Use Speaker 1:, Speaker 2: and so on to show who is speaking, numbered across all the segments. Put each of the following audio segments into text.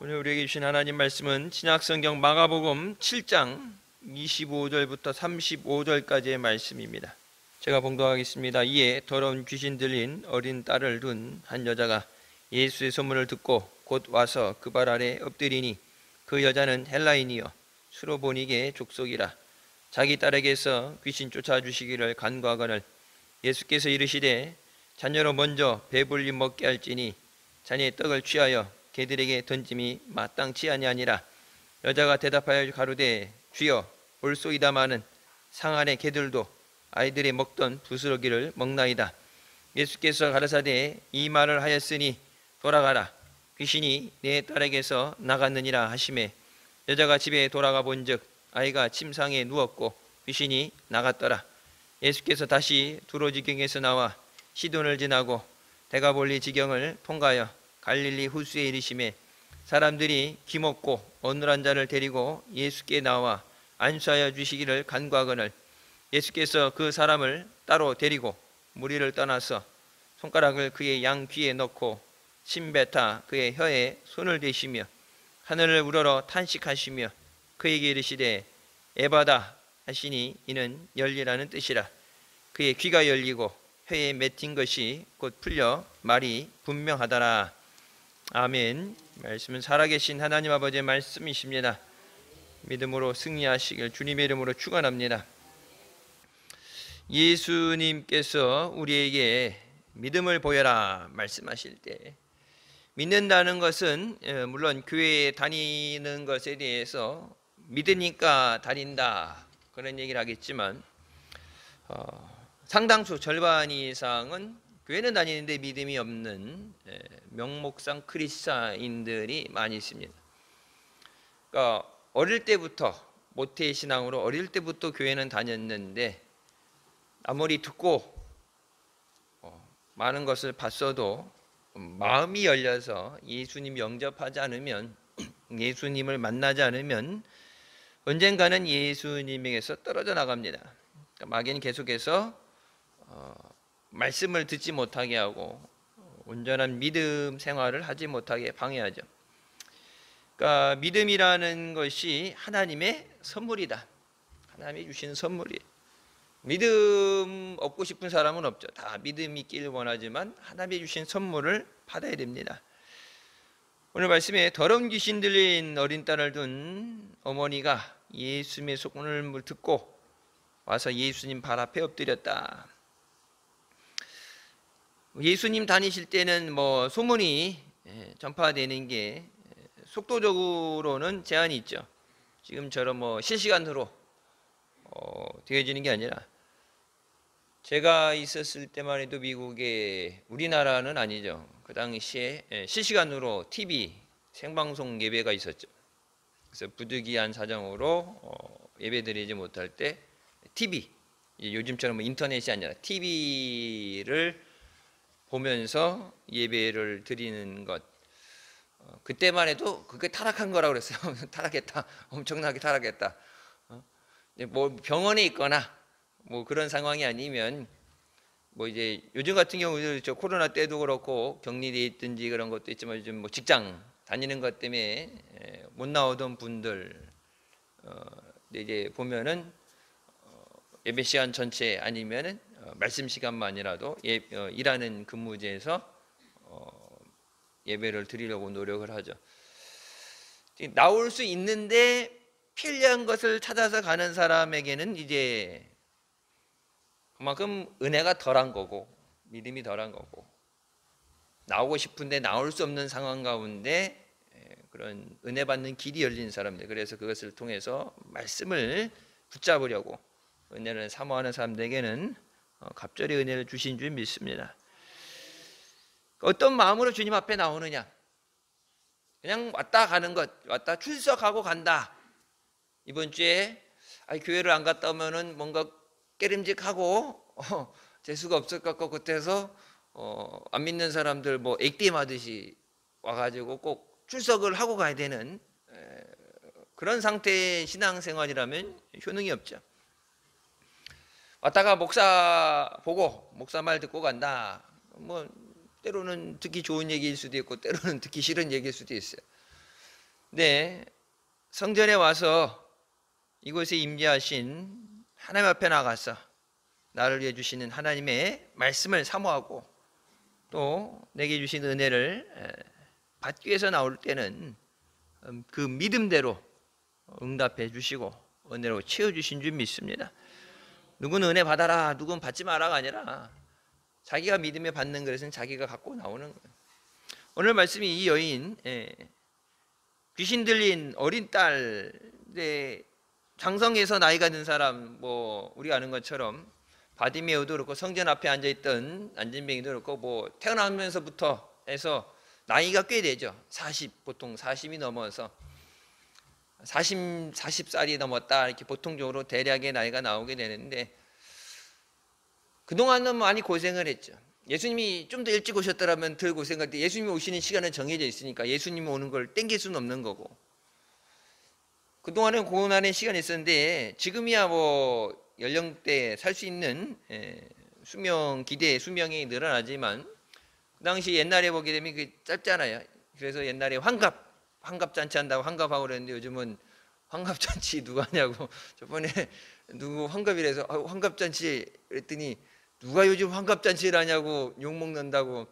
Speaker 1: 오늘 우리에게 주신 하나님 말씀은 신약성경 마가복음 7장 25절부터 35절까지의 말씀입니다. 제가 봉독하겠습니다. 이에 더러운 귀신 들린 어린 딸을 둔 한 여자가 예수의 소문을 듣고 곧 와서 그 발 아래 엎드리니 그 여자는 헬라인이요 수로보니게 족속이라. 자기 딸에게서 귀신 쫓아주시기를 간구하거늘 예수께서 이르시되 자녀로 먼저 배불리 먹게 할지니 자녀의 떡을 취하여 개들에게 던짐이 마땅치 아니하니라. 여자가 대답하여 가로되 주여 올소이다마는 상 안의 개들도 아이들이 먹던 부스러기를 먹나이다. 예수께서 가라사대 이 말을 하였으니 돌아가라 귀신이 내 딸에게서 나갔느니라 하시매 여자가 집에 돌아가 본즉 아이가 침상에 누웠고 귀신이 나갔더라. 예수께서 다시 두로지경에서 나와 시돈을 지나고 데가볼리 지경을 통과하여 갈릴리 호수에 이르시매 사람들이 기먹고 어눌한 자를 데리고 예수께 나와 안수하여 주시기를 간구하거늘 예수께서 그 사람을 따로 데리고 무리를 떠나서 손가락을 그의 양 귀에 넣고 침뱉어 그의 혀에 손을 대시며 하늘을 우러러 탄식하시며 그에게 이르시되 에바다 하시니 이는 열리라는 뜻이라. 그의 귀가 열리고 혀에 맺힌 것이 곧 풀려 말이 분명하더라. 아멘. 말씀은 살아계신 하나님 아버지의 말씀이십니다. 믿음으로 승리하시길 주님의 이름으로 축원합니다. 예수님께서 우리에게 믿음을 보여라 말씀하실 때 믿는다는 것은 물론 교회에 다니는 것에 대해서 믿으니까 다닌다 그런 얘기를 하겠지만 상당수 절반 이상은 교회는 다니는데 믿음이 없는 명목상 크리스찬인들이 많이 있습니다. 그러니까 어릴 때부터 모태신앙으로 어릴 때부터 교회는 다녔는데 아무리 듣고 많은 것을 봤어도 마음이 열려서 예수님 영접하지 않으면 예수님을 만나지 않으면 언젠가는 예수님에게서 떨어져 나갑니다. 그러니까 마귀는 계속해서 말씀을 듣지 못하게 하고 온전한 믿음 생활을 하지 못하게 방해하죠. 그러니까 믿음이라는 것이 하나님의 선물이다. 하나님이 주신 선물이에요. 믿음 얻고 싶은 사람은 없죠. 다 믿음 있기를 원하지만 하나님이 주신 선물을 받아야 됩니다. 오늘 말씀에 더러운 귀신 들린 어린 딸을 둔 어머니가 예수님의 소문을 듣고 와서 예수님 발 앞에 엎드렸다. 예수님 다니실 때는 소문이 전파되는 게 속도적으로는 제한이 있죠. 지금처럼 실시간으로 되어지는 게 아니라 제가 있었을 때만 해도 미국에 우리나라는 아니죠. 그 당시에 실시간으로 TV 생방송 예배가 있었죠. 그래서 부득이한 사정으로 예배드리지 못할 때 TV 요즘처럼 인터넷이 아니라 TV를 보면서 예배를 드리는 것 그때만 해도 그게 타락한 거라고 그랬어요. 타락했다. 엄청나게 타락했다. 병원에 있거나 그런 상황이 아니면 이제 요즘 같은 경우는 코로나 때도 그렇고 격리돼 있든지 그런 것도 있지만 요즘 직장 다니는 것 때문에 못 나오던 분들 이제 보면은 예배 시간 전체 아니면은 말씀 시간만이라도 일하는 근무제에서 예배를 드리려고 노력을 하죠. 나올 수 있는데 편리한 것을 찾아서 가는 사람에게는 이제 그만큼 은혜가 덜한 거고 믿음이 덜한 거고 나오고 싶은데 나올 수 없는 상황 가운데 그런 은혜 받는 길이 열린 사람들, 그래서 그것을 통해서 말씀을 붙잡으려고 은혜를 사모하는 사람들에게는 갑절의 은혜를 주신 줄 믿습니다. 어떤 마음으로 주님 앞에 나오느냐? 그냥 왔다 가는 것, 왔다 출석하고 간다. 이번 주에 교회를 안 갔다 오면은 뭔가 깨름직하고 재수가 없을 것 같고 그때서 안 믿는 사람들 액땜 하듯이 와가지고 꼭 출석을 하고 가야 되는 그런 상태의 신앙생활이라면 효능이 없죠. 왔다가 목사 보고 목사 말 듣고 간다. 때로는 듣기 좋은 얘기일 수도 있고 때로는 듣기 싫은 얘기일 수도 있어요. 네, 성전에 와서 이곳에 임재하신 하나님 앞에 나가서 나를 위해 주시는 하나님의 말씀을 사모하고 또 내게 주신 은혜를 받기 위해서 나올 때는 그 믿음대로 응답해 주시고 은혜로 채워주신 줄 믿습니다. 누구는 은혜 받아라, 누구는 받지 마라가 아니라 자기가 믿음에 받는 것은 자기가 갖고 나오는 거예요. 오늘 말씀이 이 여인, 귀신 들린 어린 딸, 장성에서 나이가 든 사람, 뭐 우리가 아는 것처럼 바디메오도 그렇고 성전 앞에 앉아있던 안진뱅이도 그렇고 뭐 태어나면서부터 해서 나이가 꽤 되죠. 40, 보통 40이 넘어서 40살이 넘었다 이렇게 보통적으로 대략의 나이가 나오게 되는데 그동안은 많이 고생을 했죠. 예수님이 좀 더 일찍 오셨더라면 덜 고생할 때 예수님이 오시는 시간은 정해져 있으니까 예수님이 오는 걸 땡길 수는 없는 거고 그동안은 고난의 시간이 있었는데 지금이야 뭐 연령대에 살 수 있는 수명 기대 수명이 늘어나지만 그 당시 옛날에 보게 되면 그 짧잖아요. 그래서 옛날에 환갑잔치 한다고 환갑하고 그랬는데 요즘은 환갑잔치 누가 하냐고 저번에 누구 환갑이라서 환갑잔치 그랬더니 누가 요즘 환갑잔치를 하냐고 욕먹는다고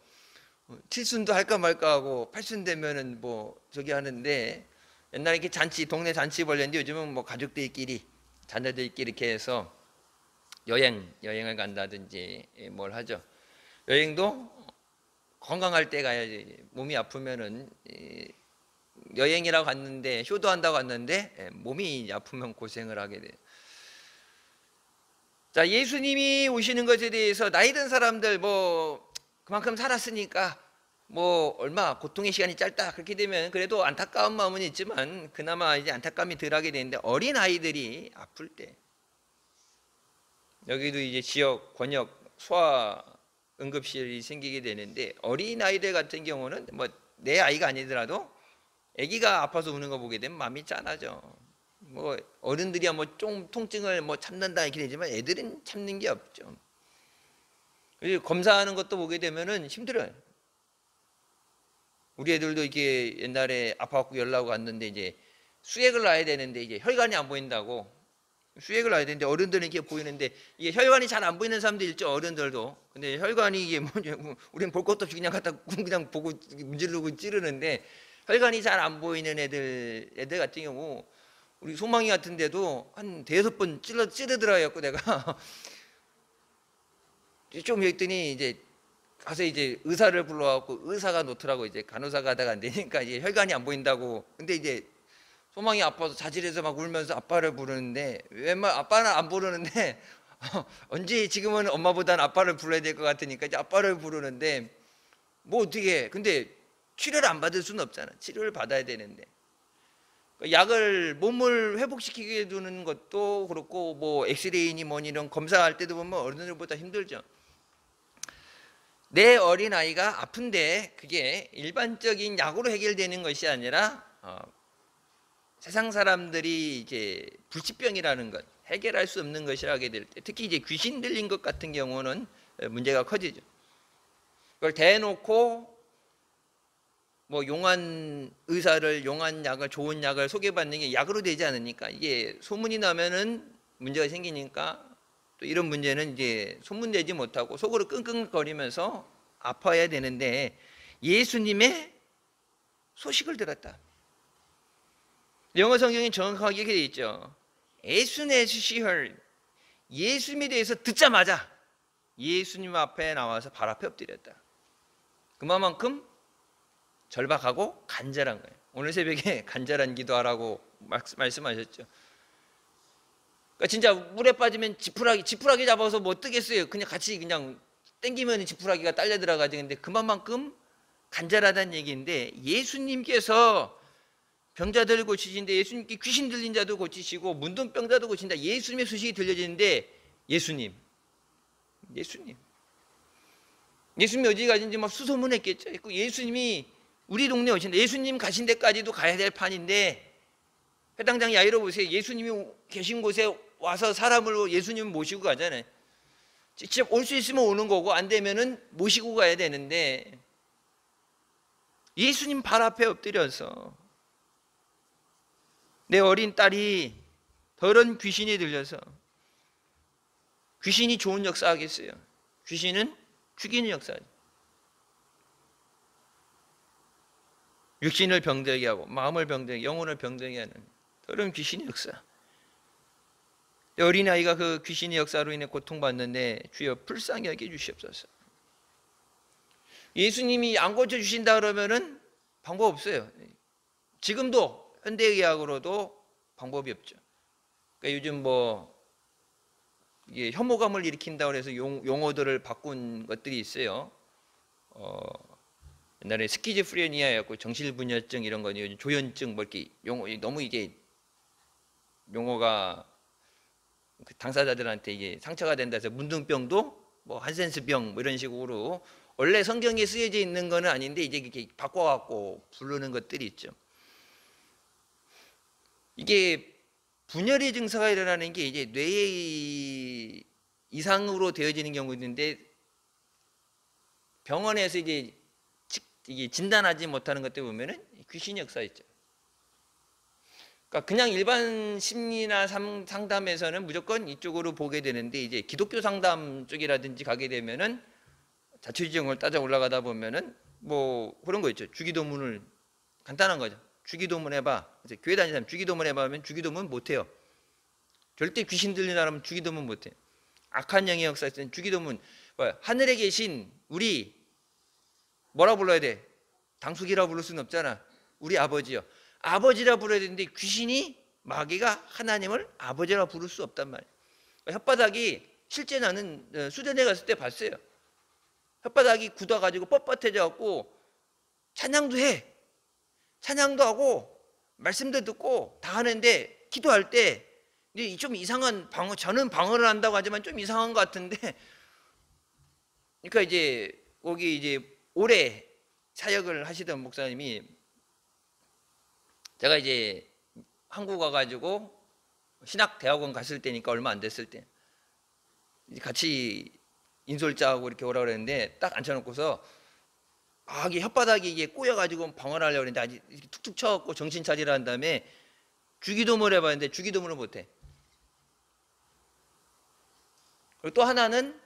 Speaker 1: 칠순도 할까 말까 하고 팔순 되면은 뭐 저기 하는데 옛날에 이렇게 잔치 동네 잔치 벌렸는데 요즘은 뭐 가족들끼리 자녀들끼리 이렇게 해서 여행을 간다든지 뭘 하죠. 여행도 건강할 때 가야지. 몸이 아프면은 여행이라고 갔는데 효도한다고 갔는데 몸이 아프면 고생을 하게 돼요. 자, 예수님이 오시는 것에 대해서 나이 든 사람들 뭐 그만큼 살았으니까 뭐 얼마 고통의 시간이 짧다 그렇게 되면 그래도 안타까운 마음은 있지만 그나마 이제 안타까움이 덜하게 되는데 어린 아이들이 아플 때 여기도 이제 지역 권역 소아 응급실이 생기게 되는데 어린 아이들 같은 경우는 뭐 내 아이가 아니더라도 아기가 아파서 우는 거 보게 되면 마음이 짠하죠. 뭐 어른들이야 뭐 좀 통증을 뭐 참는다 이렇게 되지만 애들은 참는 게 없죠. 그리고 검사하는 것도 보게 되면은 힘들어요. 우리 애들도 이게 옛날에 아파갖고 연락 왔는데 이제 수액을 놔야 되는데 이제 혈관이 안 보인다고 수액을 놔야 되는데 어른들은 이렇게 보이는데 이게 혈관이 잘 안 보이는 사람들 있죠. 어른들도. 근데 혈관이 이게 뭐냐고 우리는 볼 것도 없이 그냥 갖다 그냥 보고 문지르고 찌르는데 혈관이 잘 안 보이는 애들 같은 경우 우리 소망이 같은데도 한 대여섯 번 찌르더라고 내가 좀 했더니 이제 가서 이제 의사를 불러갖고 의사가 놓더라고 이제 간호사가 하다가 안 되니까 이제 혈관이 안 보인다고. 근데 이제 소망이 아파서 자질해서 막 울면서 아빠를 부르는데 웬만 아빠는 안 부르는데 언제 지금은 엄마보다는 아빠를 불러야 될 것 같으니까 이제 아빠를 부르는데 뭐 어떻게 해. 근데 치료를 안 받을 수는 없잖아. 치료를 받아야 되는데 약을 몸을 회복시키게 두는 것도 그렇고 뭐 엑스레이니 뭐니 이런 검사할 때도 보면 어른들보다 힘들죠. 내 어린아이가 아픈데 그게 일반적인 약으로 해결되는 것이 아니라 세상 사람들이 이제 불치병이라는 것 해결할 수 없는 것이라 하게 될 때 특히 이제 귀신 들린 것 같은 경우는 문제가 커지죠. 그걸 대놓고 뭐 용한 의사를 용한 약을 좋은 약을 소개받는 게 약으로 되지 않으니까 이게 소문이 나면은 문제가 생기니까 또 이런 문제는 이제 소문내지 못하고 속으로 끙끙거리면서 아파야 되는데 예수님의 소식을 들었다. 영어 성경이 정확하게 이렇게 되어 있죠. As soon as she heard, 예수님에 대해서 듣자마자 예수님 앞에 나와서 발 앞에 엎드렸다. 그만큼 절박하고 간절한 거예요. 오늘 새벽에 간절한 기도하라고 말씀하셨죠. 그러니까 진짜 물에 빠지면 지푸라기 잡아서 뭐 뜨겠어요. 그냥 같이 그냥 땡기면 지푸라기가 딸려 들어가지. 근데 그만큼 간절하다는 얘기인데 예수님께서 병자들을 고치신데 예수님께 귀신 들린 자도 고치시고 문둥병자도 고친다. 예수님의 소식이 들려지는데 예수님이 어디 가신지 막 수소문했겠죠. 예수님이 우리 동네에 오신다. 예수님 가신 데까지도 가야 될 판인데 해당장 야이로 보세요. 예수님이 계신 곳에 와서 사람을 예수님 모시고 가잖아요. 직접 올 수 있으면 오는 거고 안 되면은 모시고 가야 되는데 예수님 발 앞에 엎드려서 내 어린 딸이 더러운 귀신이 들려서, 귀신이 좋은 역사하겠어요? 귀신은 죽이는 역사죠. 육신을 병들게 하고 마음을 병들게, 영혼을 병들게 하는 더러운 귀신의 역사. 어린아이가 그 귀신의 역사로 인해 고통받는데 주여 불쌍히 여겨 주시옵소서. 예수님이 안 고쳐주신다 그러면은 방법 없어요. 지금도 현대의학으로도 방법이 없죠. 그러니까 요즘 이게 혐오감을 일으킨다고 해서 용어들을 바꾼 것들이 있어요. 옛날에 스키즈프레니아였고 정신분열증 이런 거니, 요즘 조현증 이렇게 너무 이게 용어가 그 당사자들한테 이게 상처가 된다 해서 문둥병도 한센스병 이런 식으로, 원래 성경에 쓰여져 있는 거는 아닌데 이제 이렇게 바꿔갖고 부르는 것들이 있죠. 이게 분열의 증세가 일어나는 게 이제 뇌의 이상으로 되어지는 경우도 있는데, 병원에서 이게 진단하지 못하는 것들 보면은 귀신 역사 있죠. 그러니까 그냥 일반 심리나 상담에서는 무조건 이쪽으로 보게 되는데, 이제 기독교 상담 쪽이라든지 가게 되면은 자초지종을 따져 올라가다 보면은 그런 거 있죠. 주기도문을, 간단한 거죠. 주기도문 해봐. 교회 다니는 사람 주기도문 해봐 하면 주기도문 못해요. 절대 귀신 들리는 사람은 주기도문 못해. 악한 영의 역사에 있는 주기도문, 하늘에 계신 우리 뭐라 불러야 돼? 당숙이라 부를 수는 없잖아. 우리 아버지요. 아버지라 불러야 되는데 귀신이, 마귀가 하나님을 아버지라 부를 수 없단 말이에요. 혓바닥이, 실제 나는 수련회 갔을 때 봤어요. 혓바닥이 굳어가지고 뻣뻣해져 갖고 찬양도 해. 찬양도 하고 말씀도 듣고 다 하는데, 기도할 때 좀 이상한 저는 방언을 한다고 하지만 좀 이상한 것 같은데, 그러니까 이제 거기 이제 오래 사역을 하시던 목사님이, 제가 이제 한국 와가지고 신학대학원 갔을 때니까 얼마 안 됐을 때 같이 인솔자하고 이렇게 오라고 그랬는데, 딱 앉혀놓고서 이게 혓바닥이 이게 꼬여가지고 방언하려고 그랬는데 아직 툭툭 쳐갖고 정신 차리라 한 다음에 주기도문을 해봤는데 주기도문을 못해. 그리고 또 하나는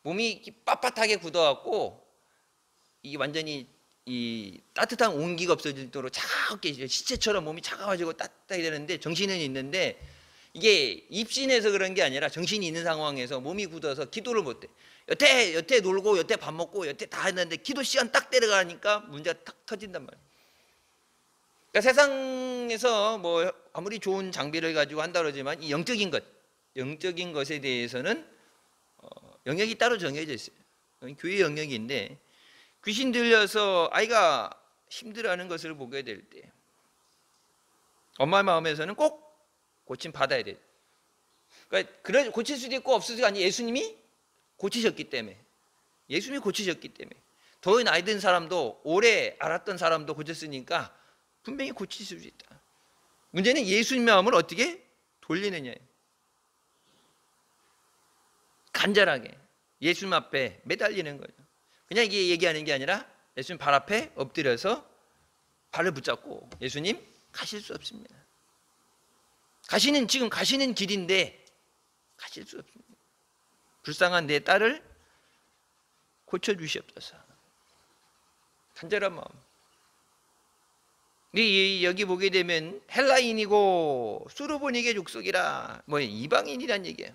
Speaker 1: 몸이 빳빳하게 굳어갖고 이게 완전히 이 따뜻한 온기가 없어질 정도로 차갑게, 시체처럼 몸이 차가워지고 따뜻하게 되는데 정신은 있는데, 이게 입신해서 그런 게 아니라 정신이 있는 상황에서 몸이 굳어서 기도를 못해. 여태 놀고 여태 밥 먹고 여태 다 했는데 기도 시간 딱 때려가니까 문제가 탁 터진단 말이에요. 그러니까 세상에서 아무리 좋은 장비를 가지고 한다 그러지만 이 영적인 것에 대해서는 영역이 따로 정해져 있어요. 교회 영역인데, 귀신 들려서 아이가 힘들어하는 것을 보게 될 때 엄마 마음에서는 꼭 고침 받아야 돼요. 그러니까 고칠 수도 있고 없을 수가 아니에요. 예수님이 고치셨기 때문에, 더 나이 든 사람도, 오래 알았던 사람도 고쳤으니까 분명히 고칠 수 있다. 문제는 예수님 마음을 어떻게 돌리느냐예요. 간절하게 예수님 앞에 매달리는 거죠. 그냥 이게 얘기하는 게 아니라 예수님 발 앞에 엎드려서 발을 붙잡고, 예수님 가실 수 없습니다. 지금 가시는 길인데 가실 수 없습니다. 불쌍한 내 딸을 고쳐주시옵소서. 간절한 마음. 여기 보게 되면 헬라인이고 수르보닉의 족속이라, 이방인이란 얘기예요.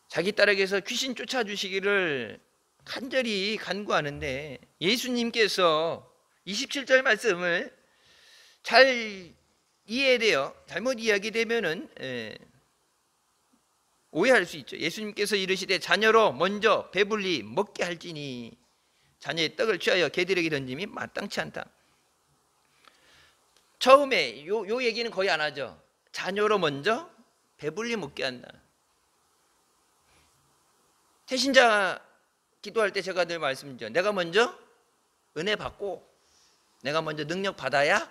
Speaker 1: 자기 딸에게서 귀신 쫓아주시기를 간절히 간구하는데, 예수님께서 27절 말씀을 잘 이해해야 돼요. 잘못 이야기되면은 오해할 수 있죠. 예수님께서 이르시되 자녀로 먼저 배불리 먹게 할지니 자녀의 떡을 취하여 개들에게 던짐이 마땅치 않다. 처음에 요 얘기는 거의 안 하죠. 자녀로 먼저 배불리 먹게 한다. 태신자 기도할 때 제가 늘 말씀드리죠. 내가 먼저 은혜 받고 내가 먼저 능력 받아야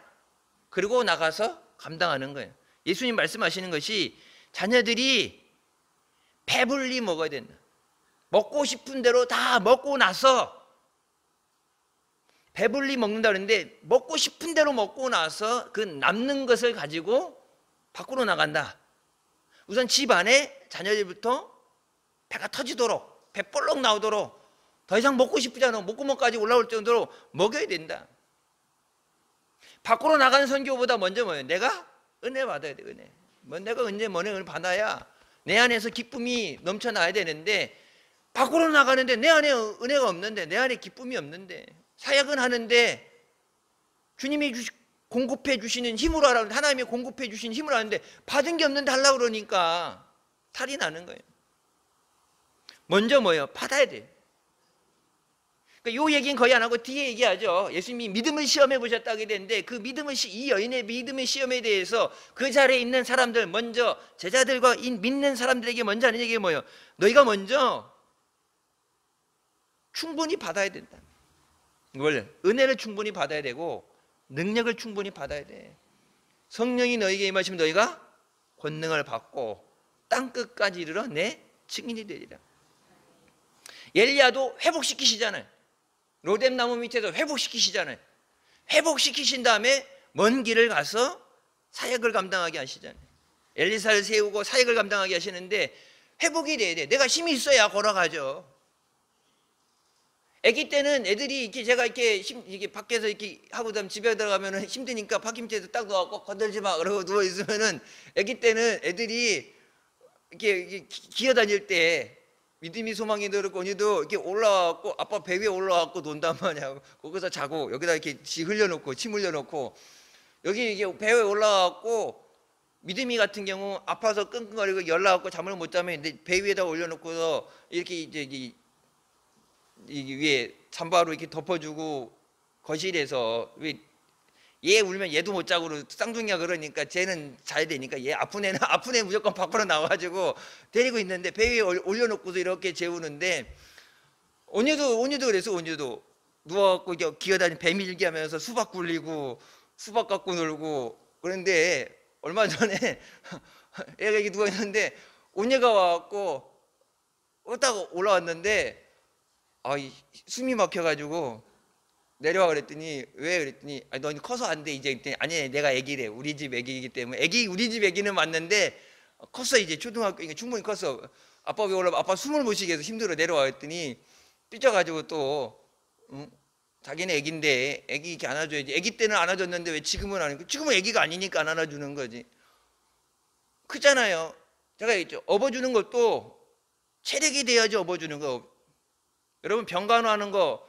Speaker 1: 그리고 나가서 감당하는 거예요. 예수님 말씀하시는 것이 자녀들이 배불리 먹어야 된다. 먹고 싶은 대로 다 먹고 나서 배불리 먹는다 그러는데 먹고 싶은 대로 먹고 나서 그 남는 것을 가지고 밖으로 나간다. 우선 집 안에 자녀들부터 배가 터지도록, 배 볼록 나오도록, 더 이상 먹고 싶지 않아 목구멍까지 올라올 정도로 먹여야 된다. 밖으로 나가는 선교보다 먼저 뭐예요? 내가 은혜 받아야 돼. 은혜. 내가 은혜를 받아야 내 안에서 기쁨이 넘쳐나야 되는데, 밖으로 나가는데 내 안에 은혜가 없는데, 내 안에 기쁨이 없는데, 사역은 하는데 주님이 공급해 주시는 힘으로 하라는데, 하나님이 공급해 주시는 힘으로 하는데 받은 게 없는데 하려고 그러니까 탈이 나는 거예요. 먼저 뭐예요? 받아야 돼. 그러니까 요 얘기는 거의 안 하고 뒤에 얘기하죠. 예수님이 믿음을 시험해 보셨다고 되는데, 그 이 여인의 믿음의 시험에 대해서 그 자리에 있는 사람들, 먼저 제자들과 믿는 사람들에게 먼저 하는 얘기가 뭐예요? 너희가 먼저 충분히 받아야 된다. 뭘? 은혜를 충분히 받아야 되고 능력을 충분히 받아야 돼. 성령이 너희에게 임하시면 너희가 권능을 받고 땅 끝까지 이르러 내 증인이 되리라. 엘리야도 회복시키시잖아요. 로뎀 나무 밑에서 회복시키시잖아요. 회복시키신 다음에 먼 길을 가서 사역을 감당하게 하시잖아요. 엘리사를 세우고 사역을 감당하게 하시는데 회복이 돼야 돼. 내가 힘이 있어야 걸어가죠. 아기 때는 애들이 제가 이렇게 밖에서 이렇게 하고 다음 집에 들어가면은 힘드니까 파김치에서 딱 누워갖고 건들지 마 그러고 누워 있으면은, 아기 때는 애들이 이렇게 기어다닐 때 믿음이 소망이 들었고 언니도 이렇게 올라와갖고 아빠 배 위에 올라와갖고 논단 말이야. 거기서 자고 여기다 이렇게 침 흘려놓고 여기 이게 배 위에 올라와갖고, 믿음이 같은 경우 아파서 끙끙거리고 열나갖고 잠을 못 자면 배 위에다 올려놓고서 이렇게 이제 이 위에 잠바로 이렇게 덮어주고, 거실에서 얘 울면 얘도 못 자고 쌍둥이야, 그러니까 쟤는 자야 되니까 얘 아픈 애 무조건 밖으로 나와가지고 데리고 있는데 배 위에 올려놓고서 이렇게 재우는데, 언니도 그래서 언니도 누워갖고 기어다니는 배 밀기 하면서 수박 굴리고 수박 갖고 놀고. 그런데 얼마 전에 애가 이렇게 누워 있는데 언니가 와갖고 딱 올라왔는데, 숨이 막혀가지고 내려와 그랬더니, 왜 그랬더니, 넌 커서 안 돼 이제. 그랬더니, 아니 내가 애기래. 우리 집 애기이기 때문에. 우리 집 애기는 맞는데 컸어, 이제 초등학교니까 충분히 컸어. 아빠 왜 올라와? 아빠 숨을 못 쉬게 해서 힘들어. 내려와 그랬더니 삐져가지고 또 자기는 애기인데 애기 이렇게 안아줘야지. 애기 때는 안아줬는데 왜 지금은 안 해? 지금은 애기가 아니니까 안 안아주는 거지. 크잖아요. 제가 얘기했죠. 업어주는 것도 체력이 돼야지 업어주는 거. 여러분 병간호하는 거,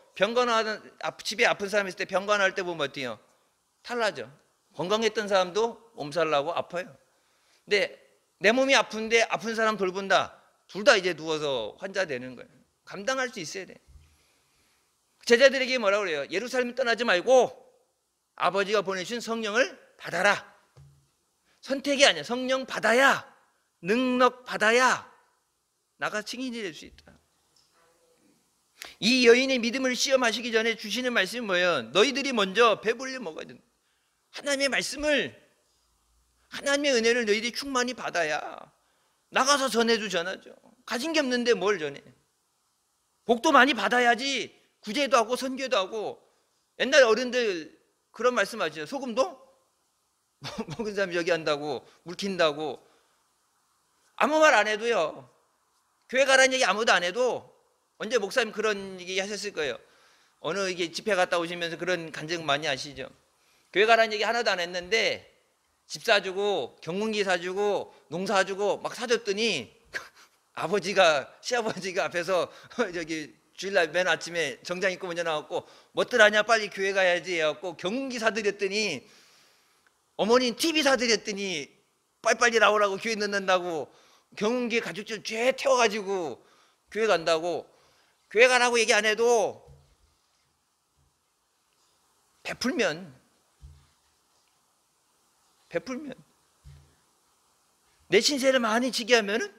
Speaker 1: 집에 아픈 사람 있을 때 병간호할 때 보면 어때요? 탈나죠. 건강했던 사람도 몸살 나고 아파요. 근데 내 몸이 아픈데 아픈 사람 돌본다, 둘 다 이제 누워서 환자 되는 거예요. 감당할 수 있어야 돼. 제자들에게 뭐라고 그래요? 예루살렘 떠나지 말고 아버지가 보내신 성령을 받아라. 선택이 아니야. 성령 받아야, 능력 받아야 나가 증인이 될 수 있다. 이 여인의 믿음을 시험하시기 전에 주시는 말씀이 뭐예요? 너희들이 먼저 배불리 먹어야 된다. 하나님의 말씀을, 하나님의 은혜를 너희들이 충만히 받아야 나가서 전해도 전하죠. 가진 게 없는데 뭘 전해? 복도 많이 받아야지 구제도 하고 선교도 하고. 옛날 어른들 그런 말씀 하시죠. 소금도 먹은 사람 여기 한다고, 물킨다고. 아무 말 안 해도요, 교회 가라는 얘기 아무도 안 해도, 언제 목사님 그런 얘기 하셨을 거예요. 어느 이게 집회 갔다 오시면서 그런 간증 많이 하시죠. 교회 가라는 얘기 하나도 안 했는데 집 사주고 경운기 사주고 농사 사주고 막 사줬더니 시아버지가 앞에서 저기 주일날 맨 아침에 정장 입고 먼저 나왔고, 뭐들 하냐 빨리 교회 가야지 해갖고 경운기 사드렸더니, 어머니는 TV 사드렸더니 빨리빨리 나오라고 교회 넣는다고 경운기 가죽줄 쫙 태워가지고 교회 간다고. 교회 가라고 얘기 안 해도 베풀면 내 신세를 많이 지게 하면은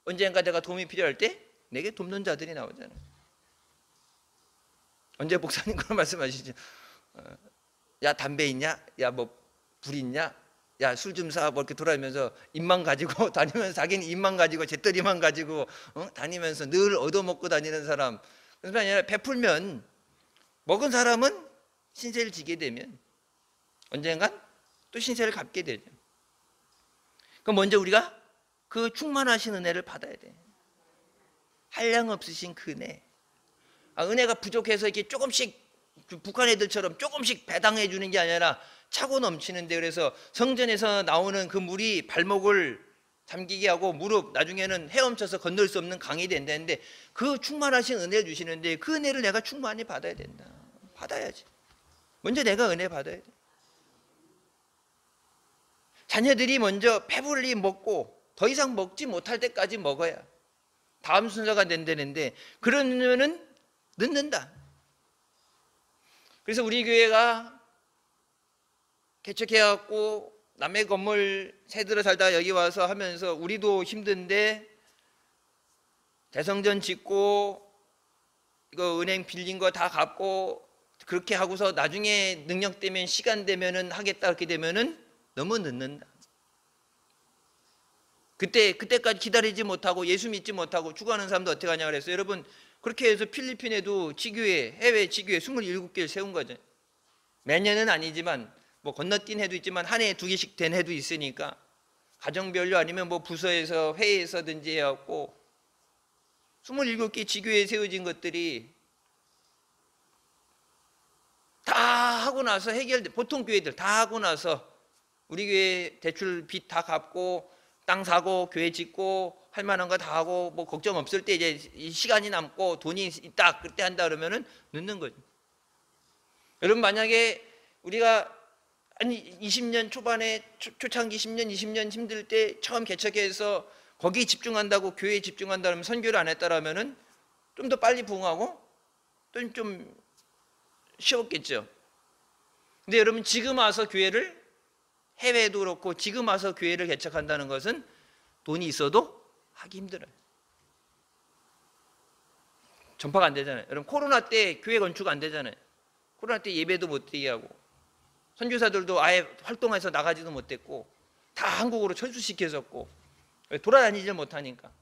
Speaker 1: 언젠가 내가 도움이 필요할 때 내게 돕는 자들이 나오잖아요. 언제 목사님 그런 말씀하시죠? 야 담배 있냐? 야 뭐 불 있냐? 야 술 좀 사. 뭐 이렇게 돌아다니면서 입만 가지고 다니면서, 자기는 입만 가지고 재떨이만 가지고 다니면서 늘 얻어먹고 다니는 사람. 그래서 아니라 베풀면 먹은 사람은 신세를 지게 되면 언젠간 또 신세를 갚게 되죠. 그럼 먼저 우리가 그 충만하신 은혜를 받아야 돼. 한량 없으신 그 은혜. 은혜가 부족해서 이렇게 조금씩 북한 애들처럼 조금씩 배당해 주는 게 아니라 차고 넘치는데, 그래서 성전에서 나오는 그 물이 발목을 잠기게 하고 무릎, 나중에는 헤엄쳐서 건널 수 없는 강이 된다는데, 그 충만하신 은혜를 주시는데 그 은혜를 내가 충만히 받아야 된다. 받아야지. 먼저 내가 은혜 받아야 돼. 자녀들이 먼저 배불리 먹고 더 이상 먹지 못할 때까지 먹어야 다음 순서가 된다는데, 그러면은 늦는다. 그래서 우리 교회가 개척해갖고 남의 건물 새들어 살다가 여기 와서 하면서 우리도 힘든데 대성전 짓고 이거 은행 빌린 거 다 갚고 그렇게 하고서 나중에 능력 되면, 시간 되면은 하겠다, 그렇게 되면은 너무 늦는다. 그때까지 기다리지 못하고 예수 믿지 못하고 죽어가는 사람도 어떻게 하냐 그랬어요. 여러분, 그렇게 해서 필리핀에도 지교회, 해외 지교회 27개를 세운 거죠. 매년은 아니지만 뭐 건너뛴 해도 있지만 한 해에 2개씩 된 해도 있으니까, 가정별로 아니면 뭐 부서에서 회의에서든지 해갖고 27개 지교회에 세워진 것들이 다 하고 나서 해결돼. 보통 교회들 다 하고 나서 우리 교회 대출 빚 다 갚고 땅 사고 교회 짓고 할 만한 거 다 하고 뭐 걱정 없을 때 이제 시간이 남고 돈이 있다, 그때 한다 그러면은 늦는 거죠. 여러분, 만약에 우리가 한 20년 초반에 초창기 10년 20년 힘들 때 처음 개척해서 거기에 집중한다고, 교회에 집중한다면, 선교를 안 했다라면은 좀 더 빨리 부흥하고 또 좀 쉬웠겠죠. 근데 여러분, 지금 와서 교회를, 해외도 그렇고 지금 와서 교회를 개척한다는 것은 돈이 있어도 하기 힘들어요. 전파가 안 되잖아요. 여러분, 코로나 때 교회 건축 안 되잖아요. 코로나 때 예배도 못 되게 하고 선교사들도 아예 활동해서 나가지도 못했고 다 한국으로 철수시켰었고, 돌아다니지 못하니까.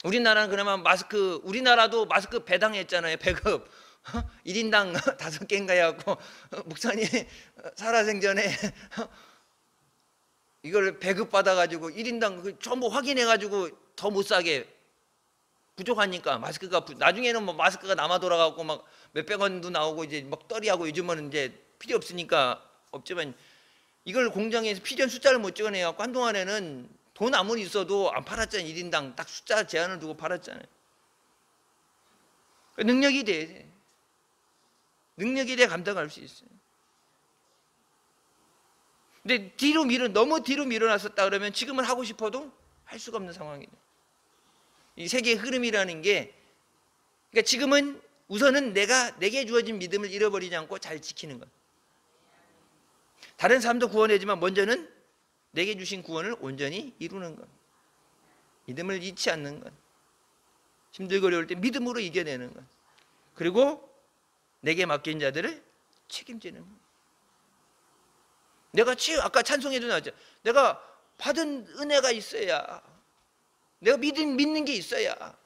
Speaker 1: 우리나라는 그나마 마스크, 우리나라도 마스크 배당했잖아요. 배급 1인당 5개인가 해갖고 목사님 살아생전에 이걸 배급 받아가지고 1인당 전부 확인해가지고 더 못 사게, 부족하니까 마스크가 나중에는 뭐 마스크가 남아 돌아가고 막 몇백 원도 나오고 이제 막 떨이하고, 요즘은 이제 필요 없으니까 없지만, 이걸 공장에서 필요한 숫자를 못 찍어내갖고 한동안에는 돈 아무리 있어도 안 팔았잖아요. 1인당 딱 숫자 제한을 두고 팔았잖아요. 능력이 돼. 능력이 돼 감당할 수 있어요. 근데 너무 뒤로 밀어놨었다 그러면 지금은 하고 싶어도 할 수가 없는 상황이에요. 이 세계의 흐름이라는 게, 그러니까 지금은 우선은 내게 주어진 믿음을 잃어버리지 않고 잘 지키는 것. 다른 사람도 구원하지만 먼저는 내게 주신 구원을 온전히 이루는 것. 믿음을 잃지 않는 것. 힘들고 어려울 때 믿음으로 이겨내는 것. 그리고 내게 맡긴 자들을 책임지는 것. 아까 찬송에도 나왔죠. 내가 받은 은혜가 있어야, 내가 믿는 게 있어야,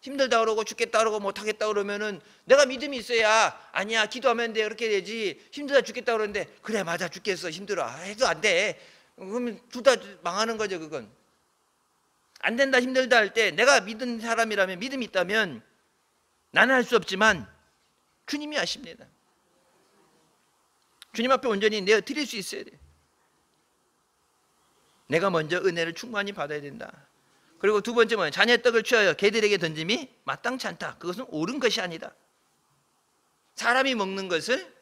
Speaker 1: 힘들다 그러고 죽겠다 그러고 못하겠다 그러면은 내가 믿음이 있어야, 아니야 기도하면 돼 그렇게 되지, 힘들다 죽겠다 그러는데 그래 맞아 죽겠어 힘들어 해도 안 돼, 그러면 둘 다 망하는 거죠. 그건 안 된다 힘들다 할 때 내가 믿는 사람이라면, 믿음이 있다면 나는 할 수 없지만 주님이 아십니다. 주님 앞에 온전히 내어 드릴 수 있어야 돼. 내가 먼저 은혜를 충만히 받아야 된다. 그리고 두 번째 뭐예요? 자녀의 떡을 취하여 개들에게 던짐이 마땅치 않다. 그것은 옳은 것이 아니다. 사람이 먹는 것을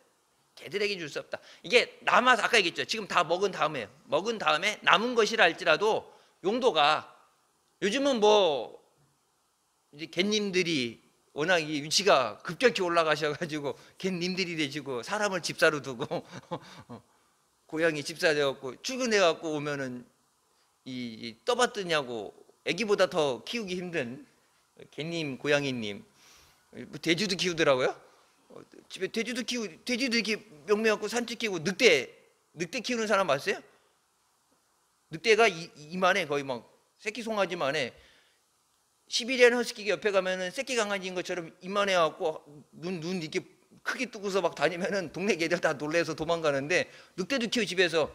Speaker 1: 개들에게 줄 수 없다. 이게 남아서, 아까 얘기했죠. 지금 다 먹은 다음에 남은 것이라 할지라도 용도가, 요즘은 뭐 이제 갯님들이 워낙 이 위치가 급격히 올라가셔가지고 갯님들이 되시고 사람을 집사로 두고 고양이 집사 되었고, 출근해갖고 오면은 이 떠받드냐고 애기보다 더 키우기 힘든 갯님, 고양이님, 돼지도 키우더라고요. 집에 돼지도 이렇게 명명하고 산책 키우고, 늑대 키우는 사람 봤어요? 늑대가 이만해, 거의 막 새끼 송아지만해.
Speaker 2: 시베리안 허스키 옆에 가면은 새끼 강아지인 것처럼 이만해갖고 눈 이렇게 크게 뜨고서 막 다니면은 동네 개들 다 놀래서 도망가는데, 늑대도 키워 집에서.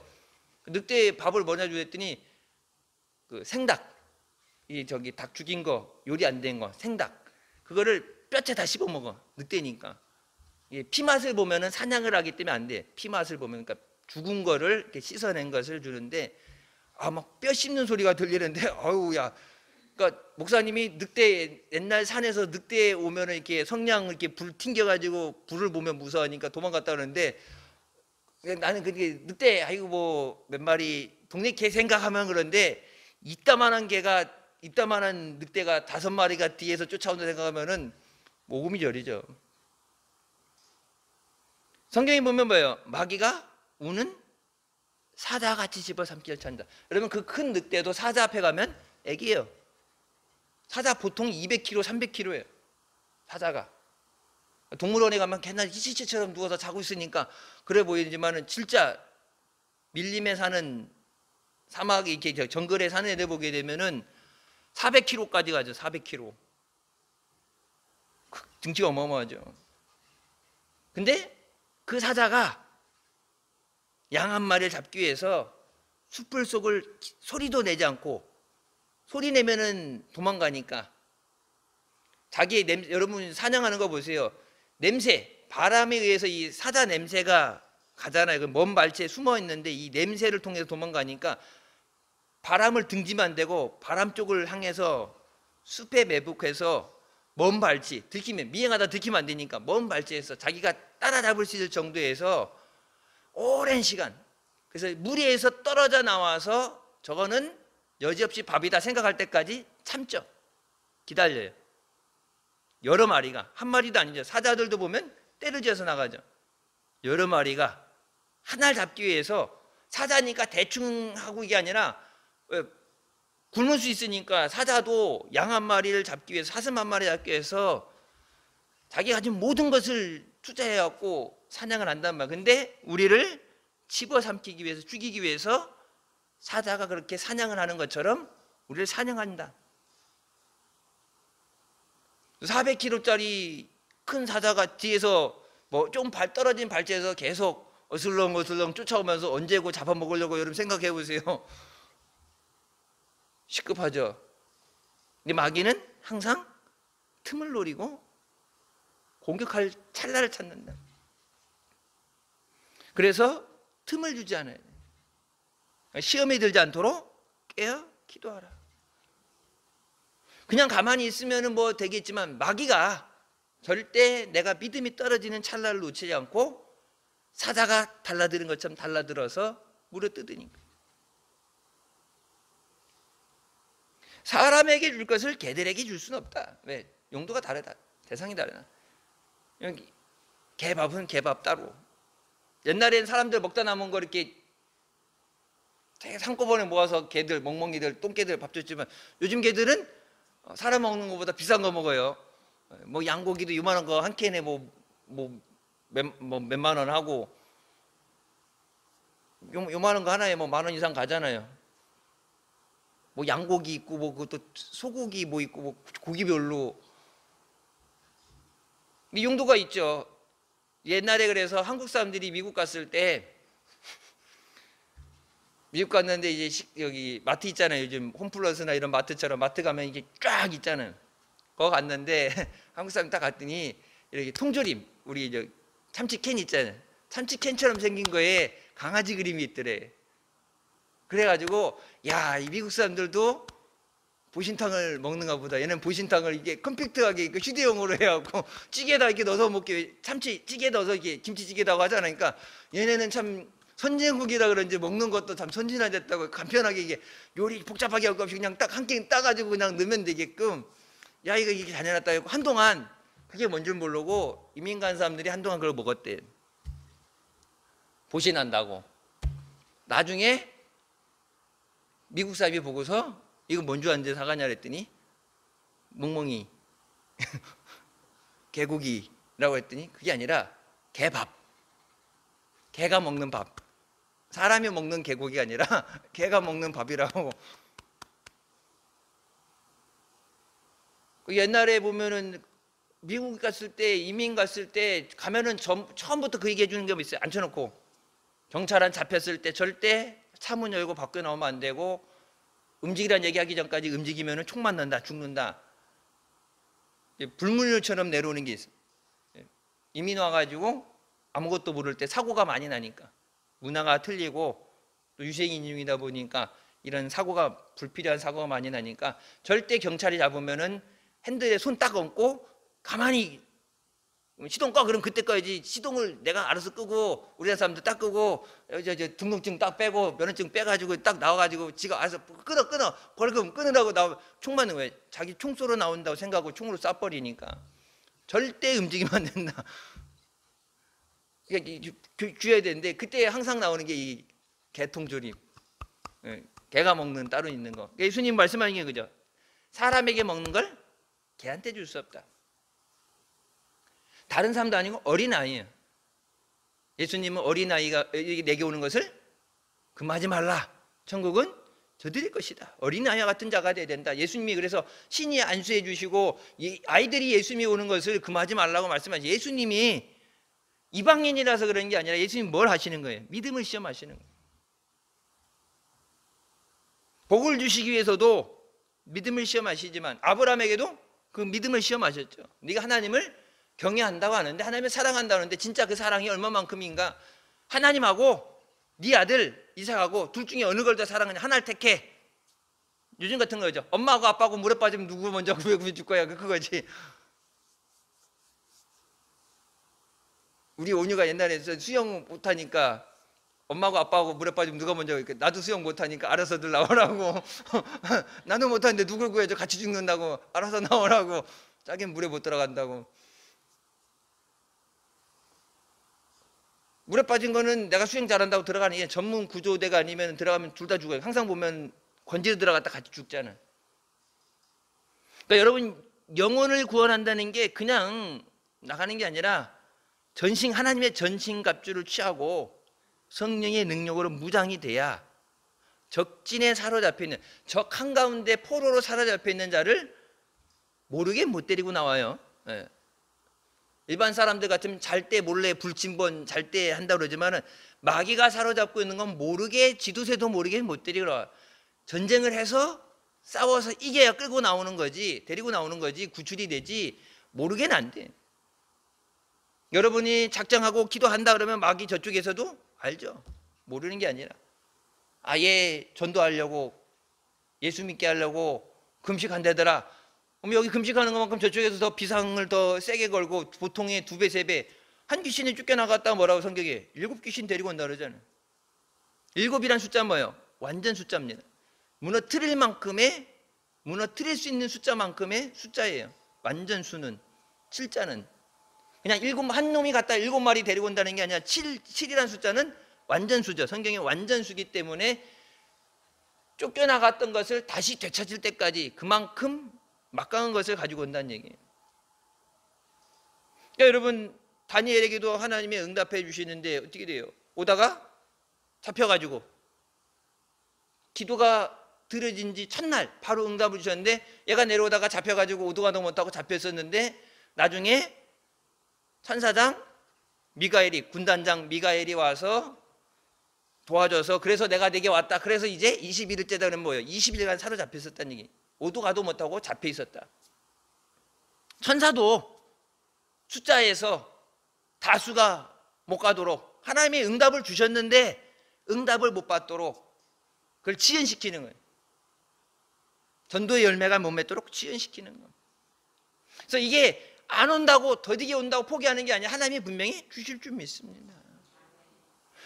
Speaker 2: 늑대 밥을 뭐냐 주랬더니 그 생닭, 이 저기 닭 죽인 거 요리 안 된 거 생닭, 그거를 뼈째 다 씹어 먹어. 늑대니까. 피 맛을 보면은 사냥을 하기 때문에 안 돼. 피 맛을 보면, 그러니까 죽은 거를 이렇게 씻어낸 것을 주는데, 막 뼈 씹는 소리가 들리는데, 어우야. 그러니까 목사님이 늑대, 옛날 산에서 늑대 오면은 이렇게 성냥 이렇게 불 튕겨가지고 불을 보면 무서워하니까 도망갔다 그러는데, 나는 그게 늑대 아이고 뭐 몇 마리 동네 개 생각하면 그런데, 이따만한 늑대가 5마리가 뒤에서 쫓아온다 생각하면은 모금이 저리죠. 성경에 보면 뭐예요? 마귀가 우는 사자같이 집어삼키려 찬다. 여러분, 그 큰 늑대도 사자 앞에 가면 애기예요. 사자 보통 200kg, 300kg예요. 사자가. 동물원에 가면 걔날 시체처럼 누워서 자고 있으니까 그래 보이지만은 진짜 밀림에 사는 사막 이렇게 정글에 사는 애들 보게 되면은 400kg까지 가죠. 400kg. 등치가 어마어마하죠. 근데 그 사자가 양 한 마리를 잡기 위해서 숯불 속을 소리도 내지 않고, 소리 내면은 도망가니까 자기의 냄새, 여러분 사냥하는 거 보세요. 냄새, 바람에 의해서 이 사자 냄새가 가잖아요. 그 먼 발치에 숨어 있는데 이 냄새를 통해서 도망가니까 바람을 등지면 안 되고 바람 쪽을 향해서 숲에 매복해서 먼 발치, 들키면 미행하다 들키면 안 되니까 먼 발치에서 자기가 따라잡을 수 있을 정도에서 오랜 시간, 그래서 무리에서 떨어져 나와서 저거는 여지없이 밥이다 생각할 때까지 참죠. 기다려요. 여러 마리가, 한 마리도 아니죠. 사자들도 보면 떼를 지어서 나가죠. 여러 마리가 하나를 잡기 위해서, 사자니까 대충 하고 이게 아니라 굶을 수 있으니까 사자도 양 한 마리를 잡기 위해서, 사슴 한 마리 잡기 위해서 자기가 가진 모든 것을 투자해갖고 사냥을 한단 말이야. 근데 우리를 집어삼키기 위해서, 죽이기 위해서 사자가 그렇게 사냥을 하는 것처럼 우리를 사냥한다. 400kg짜리 큰 사자가 뒤에서 뭐 좀 떨어진 발치에서 계속 어슬렁어슬렁 쫓아오면서 언제고 잡아먹으려고 여러분 생각해 보세요. 시급하죠. 근데 마귀는 항상 틈을 노리고 공격할 찰나를 찾는다. 그래서 틈을 주지 않아요. 시험에 들지 않도록 깨어 기도하라. 그냥 가만히 있으면 뭐 되겠지만, 마귀가 절대 내가 믿음이 떨어지는 찰나를 놓치지 않고 사자가 달라드는 것처럼 달라들어서 물어뜯으니까. 사람에게 줄 것을 개들에게 줄 수는 없다. 왜? 용도가 다르다. 대상이 다르다. 여기 개밥은 개밥 따로. 옛날에는 사람들 먹다 남은 거 이렇게 되게 한꺼번에 모아서 개들, 멍멍이들, 똥개들 밥 줬지만, 요즘 개들은 사람 먹는 것보다 비싼 거 먹어요. 뭐 양고기도 요만한 거 한 캔에 몇만 원 하고, 요만한 거 하나에 뭐 10,000원 이상 가잖아요. 뭐 양고기 있고 뭐 그것도 소고기 뭐 있고 뭐 고기별로. 용도가 있죠. 옛날에 그래서 한국 사람들이 미국 갔을 때, 미국 갔는데 이제 여기 마트 있잖아요. 요즘 홈플러스나 이런 마트처럼 마트 가면 이게 쫙 있잖아요. 거기 갔는데 한국 사람 딱 갔더니 이렇게 통조림, 우리 저 참치캔 있잖아요. 참치캔처럼 생긴 거에 강아지 그림이 있더래. 그래가지고 야, 이 미국 사람들도 보신탕을 먹는가 보다. 얘는 보신탕을 이게 컴팩트하게 휴대용으로 해갖고 찌개에다 이렇게 넣어서 먹게, 참치 찌개에 넣어서 이렇게 김치찌개다고 하잖아요. 그러니까 얘네는 참 선진국이라 그런지 먹는 것도 참 선진화됐다고, 간편하게 이게 요리 복잡하게 할 거 없이 그냥 딱 한 캔 따가지고 그냥 넣으면 되게끔. 야, 이거 이렇게 다녀놨다 했고, 한동안 그게 뭔지 모르고 이민 간 사람들이 한동안 그걸 먹었대. 보신한다고. 나중에 미국 사람이 보고서 이거 뭔 줄 아는데 사가냐 그랬더니 멍멍이 개고기라고 했더니 그게 아니라 개밥. 개가 먹는 밥. 사람이 먹는 개고기가 아니라 개가 먹는 밥이라고. 옛날에 보면은 미국 갔을 때, 이민 갔을 때 가면은 처음부터 그 얘기해 주는 게 있어요. 앉혀놓고 경찰한 잡혔을 때 절대 차 문 열고 밖에 나오면 안 되고, 움직이란 얘기하기 전까지 움직이면은 총 맞는다, 죽는다. 불문율처럼 내려오는 게 있어요. 이민 와가지고 아무것도 모를 때 사고가 많이 나니까, 문화가 틀리고 또 유색인종이다 보니까 이런 사고가, 불필요한 사고가 많이 나니까 절대 경찰이 잡으면은 핸들에 손 딱 얹고 가만히 시동 꺼, 그럼 그때 꺼야지. 시동을 내가 알아서 끄고 우리나라 사람들 딱 끄고 등록증 딱 빼고 면허증 빼가지고 딱 나와가지고 지가 알아서 끊어 벌금 끊으라고 나오면 총 맞는 거예요. 자기 총 쏘러 나온다고 생각하고 총으로 쏴버리니까 절대 움직이면 안 된다. 그러니까 주의해야 되는데, 그때 항상 나오는 게 이 개통조림, 개가 먹는 따로 있는 거. 예수님 말씀하신 게 그죠? 사람에게 먹는 걸 개한테 줄 수 없다. 다른 사람도 아니고 어린아이예요. 예수님은 어린아이가 내게 오는 것을 금하지 말라. 천국은 저들의 것이다. 어린아이와 같은 자가 돼야 된다. 예수님이 그래서 신이 안수해 주시고 아이들이 예수님이 오는 것을 금하지 말라고 말씀하시죠. 예수님이 이방인이라서 그런 게 아니라 예수님이 뭘 하시는 거예요? 믿음을 시험하시는 거예요. 복을 주시기 위해서도 믿음을 시험하시지만 아브라함에게도 그 믿음을 시험하셨죠. 네가 하나님을 경외한다고 하는데, 하나님을 사랑한다고 하는데 진짜 그 사랑이 얼마만큼인가? 하나님하고 네 아들 이삭하고 둘 중에 어느 걸 더 사랑하냐? 하나를 택해. 요즘 같은 거죠. 엄마하고 아빠하고 물에 빠지면 누구 먼저 구해줄 거야? 그거지. 우리 온유가 옛날에 수영 못하니까 엄마하고 아빠하고 물에 빠지면 누가 먼저, 나도 수영 못하니까 알아서들 나오라고. 나는 못하는데 누굴 구해줘? 같이 죽는다고. 알아서 나오라고. 자기는 물에 못 들어간다고. 물에 빠진 거는 내가 수영 잘한다고 들어가는 게 전문 구조대가 아니면 들어가면 둘 다 죽어요. 항상 보면 건지러 들어갔다 같이 죽잖아. 그러니까 여러분, 영혼을 구원한다는 게 그냥 나가는 게 아니라 하나님의 전신갑주를 취하고 성령의 능력으로 무장이 돼야 적진에 사로잡혀 있는, 적 한가운데 포로로 사로잡혀 있는 자를 모르게 못 데리고 나와요. 일반 사람들 같으면 잘 때 몰래 불침번 잘 때 한다고 그러지만은, 마귀가 사로잡고 있는 건 모르게, 지도새도 모르게 못 데리고 나와. 전쟁을 해서 싸워서 이겨야 끌고 나오는 거지, 데리고 나오는 거지, 구출이 되지, 모르게는 안 돼. 여러분이 작정하고 기도한다 그러면 마귀 저쪽에서도 알죠. 모르는 게 아니라 아예 전도하려고, 예수 믿게 하려고 금식한다더라. 그럼 여기 금식하는 것만큼 저쪽에서 더 비상을 더 세게 걸고 보통의 2배, 3배. 한 귀신이 쫓겨나갔다 뭐라고 성경에 7귀신 데리고 온다 그러잖아요. 7이란 숫자는 뭐예요? 완전 숫자입니다. 무너뜨릴 수 있는 숫자만큼의 숫자예요. 완전 수는, 7자는 그냥 한 놈이 갔다 7마리 데리고 온다는 게 아니라 7이란 숫자는 완전 수죠. 성경의 완전 수기 때문에 쫓겨나갔던 것을 다시 되찾을 때까지 그만큼 막강한 것을 가지고 온다는 얘기예요. 그러니까 여러분, 다니엘에게도 하나님이 응답해 주시는데 어떻게 돼요? 오다가 잡혀가지고 기도가 들어진 지 첫날 바로 응답을 주셨는데, 얘가 내려오다가 잡혀가지고 오도가도 못하고 잡혔었는데, 나중에 천사장 미가엘이, 군단장 미가엘이 와서 도와줘서, 그래서 내가 내게 왔다. 그래서 이제 21일째다 그러면 뭐예요? 20일간 사로잡혔었다는 얘기. 오도 가도 못하고 잡혀 있었다. 천사도 숫자에서 다수가 못 가도록 하나님의 응답을 주셨는데 응답을 못 받도록 그걸 지연시키는 거예요. 전도의 열매가 못 맺도록 지연시키는 거예요. 그래서 이게 안 온다고, 더디게 온다고 포기하는 게 아니라 하나님이 분명히 주실 줄 믿습니다.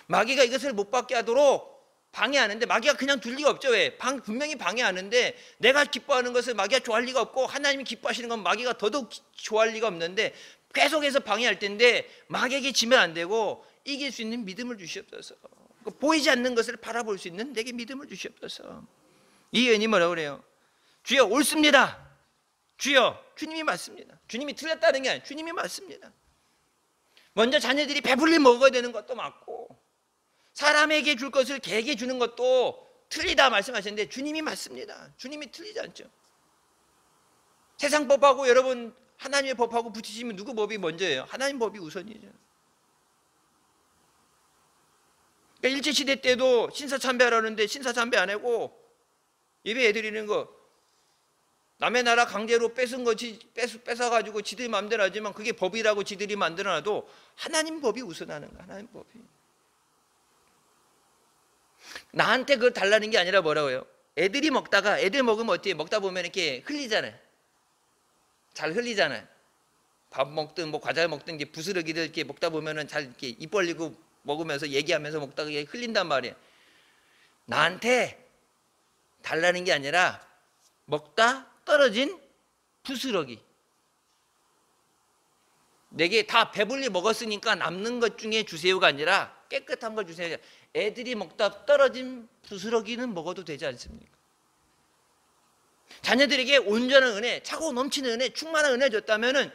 Speaker 2: 마귀가 이것을 못 받게 하도록 방해하는데, 마귀가 그냥 둘 리가 없죠. 왜? 분명히 방해하는데, 내가 기뻐하는 것을 마귀가 좋아할 리가 없고, 하나님이 기뻐하시는 건 마귀가 더더욱 좋아할 리가 없는데 계속해서 방해할 텐데, 마귀에게 지면 안 되고 이길 수 있는 믿음을 주시옵소서. 보이지 않는 것을 바라볼 수 있는 내게 믿음을 주시옵소서. 이 여인이 뭐라고 그래요? 주여, 옳습니다. 주여, 주님이 맞습니다. 주님이 틀렸다는 게 아니라 주님이 맞습니다. 먼저 자녀들이 배불리 먹어야 되는 것도 맞고, 사람에게 줄 것을 개에게 주는 것도 틀리다 말씀하셨는데 주님이 맞습니다. 주님이 틀리지 않죠. 세상 법하고 여러분 하나님의 법하고 붙이시면 누구 법이 먼저예요? 하나님 법이 우선이죠. 그러니까 일제시대 때도 신사참배하라는데 신사참배 안 하고 예배 드리는 거, 남의 나라 강제로 뺏은 거지, 뺏어가지고 지들이 마음대로 하지만 그게 법이라고 지들이 만들어놔도 하나님 법이 우선하는 거야. 하나님 법이. 나한테 그걸 달라는 게 아니라 뭐라고요? 애들이 먹다가, 애들 먹으면 어때요? 먹다 보면 이렇게 흘리잖아요. 잘 흘리잖아요. 밥 먹든 뭐 과자 먹든 이게 부스러기들 이렇게 먹다 보면은 잘 이렇게 입 벌리고 먹으면서 얘기하면서 먹다가 이게 흘린단 말이에요. 나한테 달라는 게 아니라 먹다 떨어진 부스러기. 내게 다 배불리 먹었으니까 남는 것 중에 주세요가 아니라 깨끗한 걸 주세요. 애들이 먹다 떨어진 부스러기는 먹어도 되지 않습니까? 자녀들에게 온전한 은혜, 차고 넘치는 은혜, 충만한 은혜 줬다면은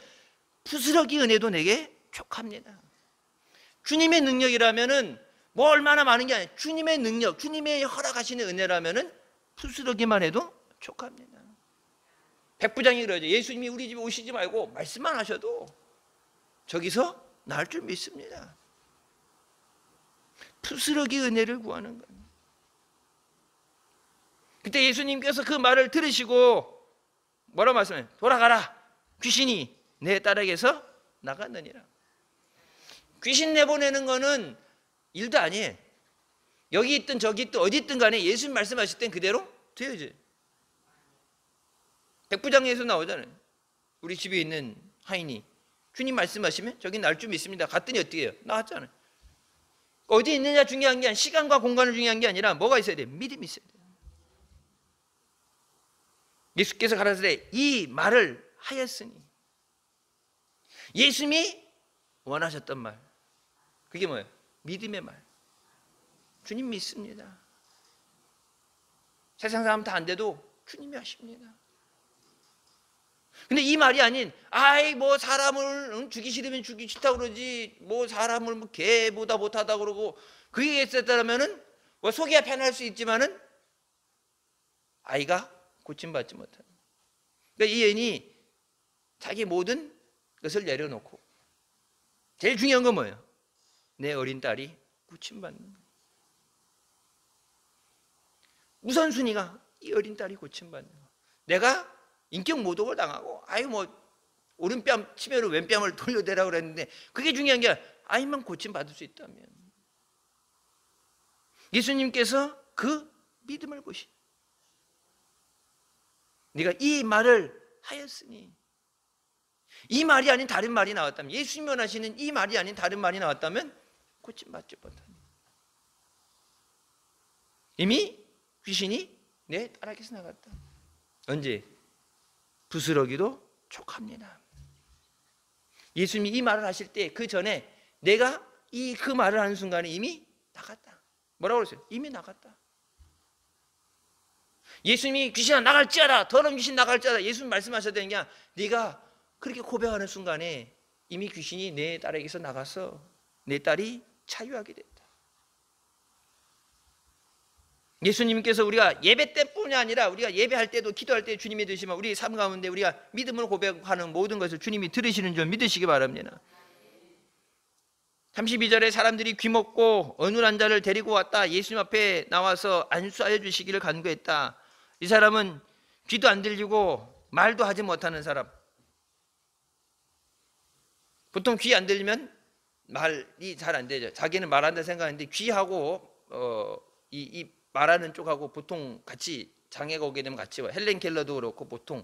Speaker 2: 부스러기 은혜도 내게 족합니다. 주님의 능력이라면은 뭐 얼마나 많은 게 아니에요. 주님의 능력, 주님의 허락하시는 은혜라면은 부스러기만 해도 족합니다. 백부장이 그러죠. 예수님이 우리 집에 오시지 말고 말씀만 하셔도 저기서 나을 줄 믿습니다. 부스러기 은혜를 구하는 거예요. 그때 예수님께서 그 말을 들으시고 뭐라고 말씀해요? 돌아가라. 귀신이 내 딸에게서 나갔느니라. 귀신 내보내는 거는 일도 아니에요. 여기 있든 저기 있든 어디 있든 간에 예수님 말씀하실 땐 그대로 되어야지. 백부장에서 나오잖아요. 우리 집에 있는 하인이 주님 말씀하시면 저기 날 줄 믿습니다. 갔더니 어떻게 해요? 나왔잖아요. 어디 있느냐 중요한 게 아니라 시간과 공간을 중요한 게 아니라 뭐가 있어야 돼요? 믿음이 있어야 돼요. 예수께서 가라사대 이 말을 하였으니, 예수님이 원하셨던 말, 그게 뭐예요? 믿음의 말. 주님 믿습니다. 세상 사람 다 안 돼도 주님이 하십니다. 근데 이 말이 아닌, 아이 뭐 사람을 죽이기 싫으면 죽이기 싫다고 그러지, 뭐 사람을 뭐 개보다 못하다 그러고, 그게 있었다면은 뭐 속이야 편할 수 있지만은 아이가 고침받지 못하는. 그러니까 이 여인이 자기 모든 것을 내려놓고 제일 중요한 건 뭐예요? 내 어린 딸이 고침받는 거예요. 우선순위가 이 어린 딸이 고침받는 거예요. 내가 인격 모독을 당하고 아유 뭐 오른뺨 치면 왼뺨을 돌려대라고 그랬는데 그게 중요한 게 아니라 아이만 고침받을 수 있다면, 예수님께서 그 믿음을 보시, 네가 이 말을 하였으니, 이 말이 아닌 다른 말이 나왔다면, 예수님이 원하시는 이 말이 아닌 다른 말이 나왔다면 고침받지 못합니다. 이미 귀신이 내 딸에게서 나갔다. 언제? 부스러기도 촉합니다. 예수님이 이 말을 하실 때 그 전에 내가 그 말을 하는 순간에 이미 나갔다. 뭐라고 그랬어요? 이미 나갔다. 예수님이 귀신아 나갈지어다, 더러운 귀신 나갈지어다, 예수님 말씀하셔야 되는 게 아니라 네가 그렇게 고백하는 순간에 이미 귀신이 내 딸에게서 나가서 내 딸이 자유하게 됐다. 예수님께서 우리가 예배 때뿐이 아니라 우리가 예배할 때도 기도할 때 주님이 드시면 우리 삶 가운데 우리가 믿음으로 고백하는 모든 것을 주님이 들으시는 줄 믿으시기 바랍니다. 32절에 사람들이 귀먹고 어눌한 자를 데리고 왔다. 예수님 앞에 나와서 안수하여 주시기를 간구했다. 이 사람은 귀도 안 들리고 말도 하지 못하는 사람. 보통 귀 안 들리면 말이 잘 안 되죠. 자기는 말한다 생각하는데 귀하고 이 말하는 쪽하고 보통 같이 장애가 오게 되면 같이 와요. 헬렌 켈러도 그렇고 보통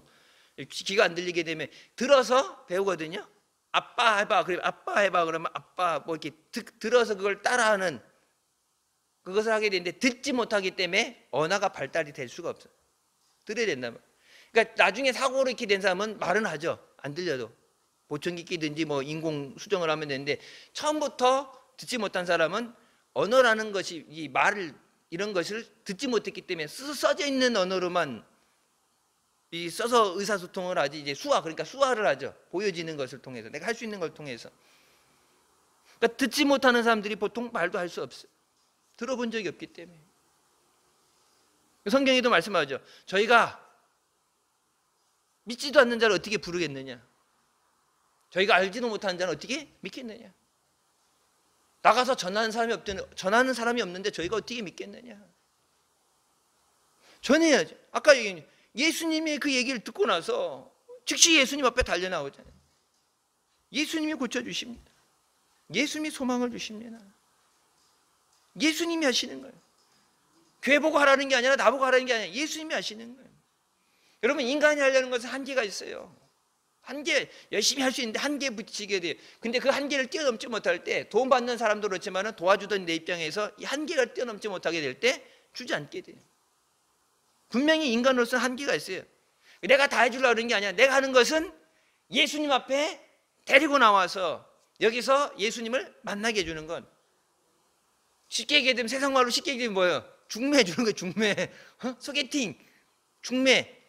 Speaker 2: 귀가 안 들리게 되면 들어서 배우거든요. 아빠 해봐. 그러면 아빠 해봐. 그러면 아빠 뭐 이렇게 들어서 그걸 따라하는 그것을 하게 되는데 듣지 못하기 때문에 언어가 발달이 될 수가 없어요. 들어야 된다면. 그러니까 나중에 사고로 이렇게 된 사람은 말은 하죠. 안 들려도. 보청기 끼든지 뭐 인공 수정을 하면 되는데 처음부터 듣지 못한 사람은 언어라는 것이 이 말을 이런 것을 듣지 못했기 때문에 써져 있는 언어로만 써서 의사소통을 하지, 이제 수화, 그러니까 수화를 하죠. 보여지는 것을 통해서, 내가 할 수 있는 걸 통해서. 그러니까 듣지 못하는 사람들이 보통 말도 할 수 없어요. 들어본 적이 없기 때문에. 성경에도 말씀하죠. 저희가 믿지도 않는 자를 어떻게 부르겠느냐? 저희가 알지도 못하는 자는 어떻게 믿겠느냐? 나가서 전하는 사람이 없는데 저희가 어떻게 믿겠느냐? 전해야죠. 아까 얘기한 예수님의 그 얘기를 듣고 나서 즉시 예수님 앞에 달려나오잖아요. 예수님이 고쳐주십니다. 예수님이 소망을 주십니다. 예수님이 하시는 거예요. 교회 보고 하라는 게 아니라 나보고 하라는 게 아니라 예수님이 하시는 거예요. 여러분, 인간이 하려는 것은 한계가 있어요. 한계, 열심히 할 수 있는데 한계에 부딪히게 돼요. 근데 그 한계를 뛰어넘지 못할 때, 도움 받는 사람도 그렇지만 도와주던 내 입장에서 이 한계를 뛰어넘지 못하게 될 때 주지 않게 돼요. 분명히 인간으로서는 한계가 있어요. 내가 다 해주려고 하는 게 아니라 내가 하는 것은 예수님 앞에 데리고 나와서 여기서 예수님을 만나게 해주는 건, 쉽게 얘기하면, 세상 말로 쉽게 얘기하면 뭐예요? 중매해 주는 거예요. 중매. 소개팅. 중매.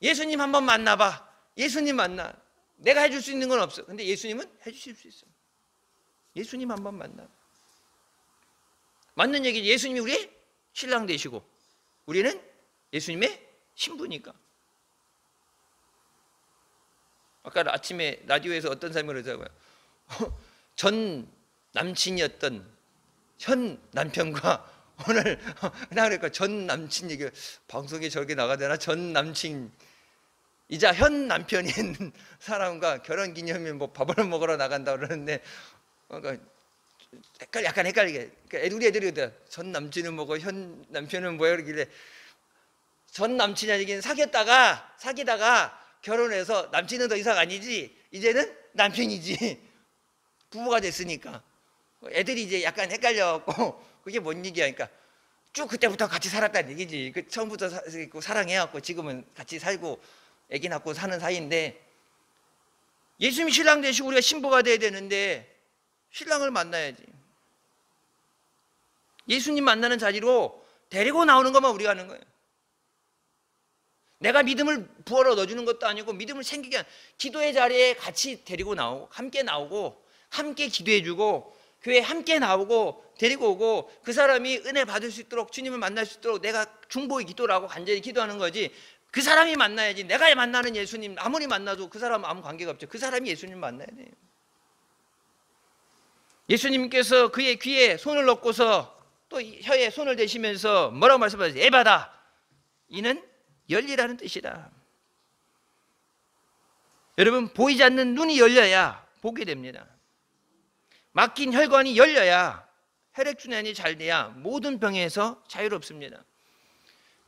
Speaker 2: 예수님 한번 만나봐. 예수님 만나. 내가 해줄 수 있는 건 없어. 근데 예수님은 해주실 수 있어. 예수님 한번 만나. 맞는 얘기. 예수님이 우리의 신랑 되시고 우리는 예수님의 신부니까. 아까 아침에 라디오에서 어떤 사람이 그러더라고요. 전 남친이었던 현 남편과 오늘 나 그러니까 전 남친 얘기, 방송에 저렇게 나가되나? 전 남친 이자 현 남편인 사람과 결혼기념일 뭐 밥을 먹으러 나간다 그러는데, 그러니까 약간 헷갈리게. 그러니까 우리 애들이 전 남친은 뭐고 현 남편은 뭐야 그러길래, 전 남친이 아니긴 사귀다가 결혼해서 남친은 더 이상 아니지, 이제는 남편이지, 부부가 됐으니까. 애들이 이제 약간 헷갈려갖고 그게 뭔 얘기야. 그러니까 쭉 그때부터 같이 살았다는 얘기지. 그 처음부터 사랑해갖고 지금은 같이 살고 애기 낳고 사는 사이인데, 예수님이 신랑 되시고 우리가 신부가 돼야 되는데 신랑을 만나야지. 예수님 만나는 자리로 데리고 나오는 것만 우리가 하는 거예요. 내가 믿음을 부어러 넣어주는 것도 아니고 믿음을 생기게 하는, 기도의 자리에 같이 데리고 나오고 함께 나오고 함께 기도해주고 교회에 함께 나오고 데리고 오고, 그 사람이 은혜 받을 수 있도록, 주님을 만날 수 있도록 내가 중보의 기도를 하고 간절히 기도하는 거지. 그 사람이 만나야지. 내가 만나는 예수님 아무리 만나도 그 사람은 아무 관계가 없죠. 그 사람이 예수님 만나야 돼요. 예수님께서 그의 귀에 손을 넣고서 또 혀에 손을 대시면서 뭐라고 말씀하세요? 에바다, 이는 열리라는 뜻이다. 여러분, 보이지 않는 눈이 열려야 보게 됩니다. 막힌 혈관이 열려야 혈액순환이 잘 돼야 모든 병에서 자유롭습니다.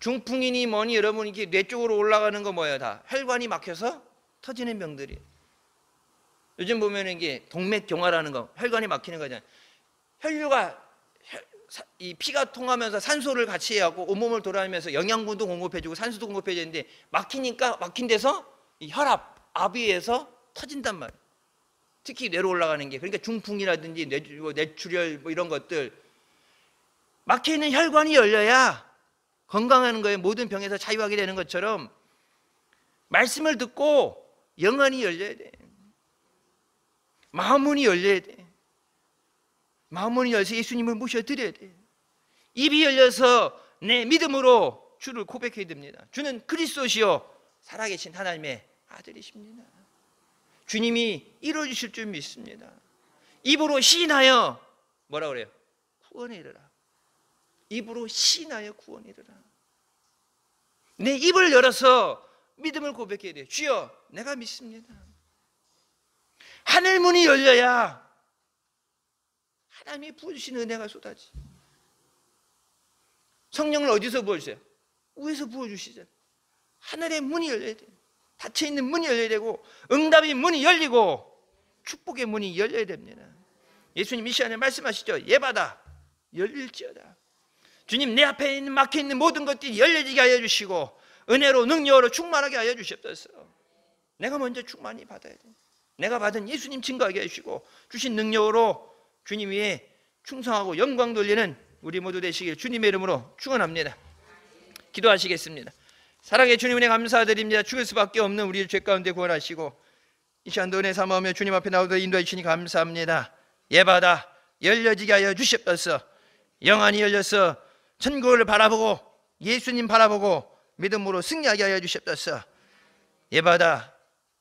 Speaker 2: 중풍이니 뭐니 여러분, 이게 뇌 쪽으로 올라가는 거 뭐예요? 다 혈관이 막혀서 터지는 병들이. 요즘 보면 이게 동맥경화라는 거, 혈관이 막히는 거잖아요. 혈류가 이 피가 통하면서 산소를 같이 하고 온몸을 돌아다니면서 영양분도 공급해주고 산소도 공급해주는데, 막히니까 막힌 데서 이 혈압, 압위에서 터진단 말이에요. 특히 뇌로 올라가는 게. 그러니까 중풍이라든지 뇌출혈 뭐 이런 것들, 막혀있는 혈관이 열려야 건강하는 거예요. 모든 병에서 자유하게 되는 것처럼 말씀을 듣고 영안이 열려야 돼. 마음문이 열려야 돼. 마음문이 열려서 예수님을 모셔드려야 돼. 입이 열려서 내 믿음으로 주를 고백해야 됩니다. 주는 그리스도시요 살아계신 하나님의 아들이십니다. 주님이 이루어주실 줄 믿습니다. 입으로 시인하여 뭐라 그래요? 구원에 이르라. 입으로 시인하여 구원에 이르라. 내 입을 열어서 믿음을 고백해야 돼요. 주여, 내가 믿습니다. 하늘 문이 열려야 하나님이 부어주시는 은혜가 쏟아지. 성령을 어디서 부어주세요? 위에서 부어주시잖아요. 하늘의 문이 열려야 돼요. 닫혀있는 문이 열려야 되고 응답의 문이 열리고 축복의 문이 열려야 됩니다. 예수님 이 시간에 말씀하시죠. 예받아 열릴지어다. 주님, 내 앞에 있는 막혀있는 모든 것들이 열려지게 하여 주시고 은혜로 능력으로 충만하게 하여 주시옵소서. 내가 먼저 충만히 받아야 돼. 내가 받은 예수님 증거하게 해주시고 주신 능력으로 주님 위에 충성하고 영광 돌리는 우리 모두 되시길 주님의 이름으로 축원합니다. 기도하시겠습니다. 사랑의 주님, 은혜 감사드립니다. 죽을 수밖에 없는 우리를 죄 가운데 구원하시고 이 시간도 은혜 삼아오며 주님 앞에 나오도록 인도해 주시니 감사합니다. 예받아 열려지게 하여 주시옵소서. 영안이 열려서 천국을 바라보고 예수님 바라보고 믿음으로 승리하게 하여 주시옵소서.
Speaker 1: 예받아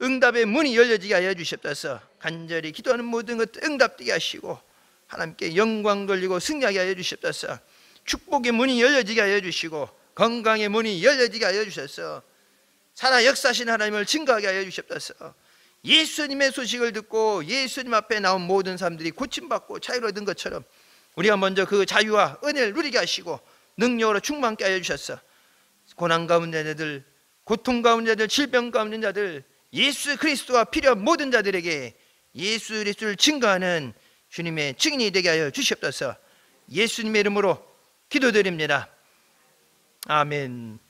Speaker 1: 응답의 문이 열려지게 하여 주시옵소서. 간절히 기도하는 모든 것 응답되게 하시고 하나님께 영광 돌리고 승리하게 하여 주시옵소서. 축복의 문이 열려지게 하여 주시고 건강의 문이 열려지게 하여 주셔서 살아 역사하신 하나님을 증거하게 하여 주시옵소서. 예수님의 소식을 듣고 예수님 앞에 나온 모든 사람들이 고침받고 자유를 얻은 것처럼 우리가 먼저 그 자유와 은혜를 누리게 하시고 능력으로 충만케 하여 주셨어. 고난 가운데 자들, 고통 가운데 자들, 질병 가운데 자들, 예수 그리스도가 필요한 모든 자들에게 예수 그리스도를 증거하는 주님의 증인이 되게 하여 주시옵소서. 예수님의 이름으로 기도드립니다. 아멘.